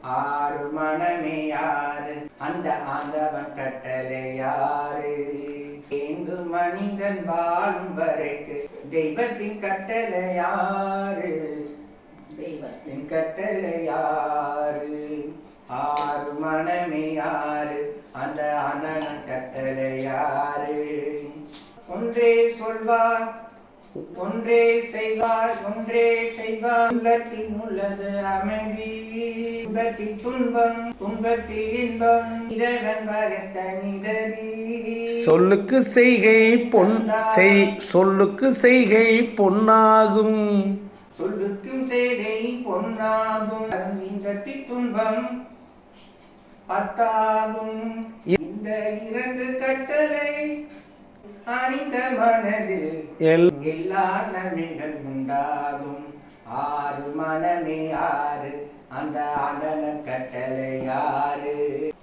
ஆறு மனமே யாரு அந்த ஆண்டவன் கட்டளை யாரு சேர்ந்து மனிதன் வாழும் வரைக்கு தெய்வத்தின் கட்டளை யாரு தெய்வத்தின் கட்டளை யாரு ஆறு மனமே யாரு அந்த ஆண்டவன் கட்டளை யாரு ஒன்றே சொல்வார் ஒன்றே செய்வார் ஒன்றே செய்வார் உள்ளத்தில் உள்ளது அமைதி துன்பத்தில் துன்பம் துன்பத்தில் இன்பம் இறைவன் வகுத்த நிகதி சொல்லுக்கு செய்கை சொல்லுக்கு செய்கை பொன்னாகும் சொல்லுக்கும் செய்கை பொன்னாகும் இந்த துன்பம் பத்தாகும் இந்த இரண்டு கட்டளை அணிந்த மனதில் எல்லா நன்மைகள் உண்டாகும் ஆறு மனமே யாரு அந்த ஆண்டன கட்டளை யாரு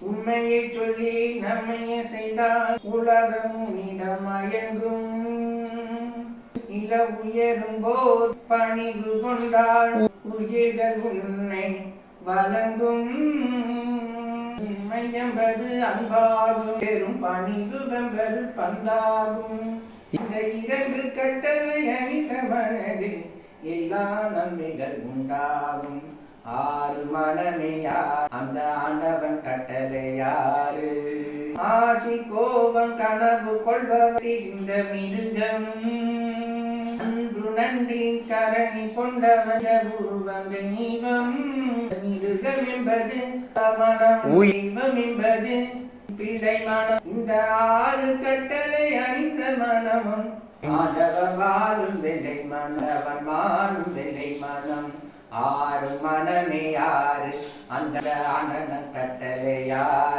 உண்மையை சொல்லி நன்மையை செய்தால் உலகம் உன்னிடம் மயங்கும் நில உயரும் போது பணிவு கொண்டால் உயிர்கள் உன்னை வழங்கும் உண்மை என்பது அன்பாகும் பெரும் பணிவு என்பது பண்பாகும் இந்த இரண்டு கட்டளை அணிந்த மனதில் எல்லா நன்மைகள் உண்டாகும் ஆறு மனமே யார் அந்த ஆண்டவன் கட்டளை யாரு ஆசி கோபம் கனவு கொள்பவர் இந்த மிருகம் அன்று நன்றி கரணி கொண்டவன் உருவம் தெய்வம் மிருகம் என்பது மனம் தெய்வம் என்பது பிள்ளை மனம் இந்த ஆறு கட்டளை அணிந்த மனமும் ஆண்டவன் வாழும் வெள்ளை மன்னவன் வாழும் வெள்ளை மனம் ஆறு மனமே யாரு அந்த ஆண்டன கட்டளை யாரு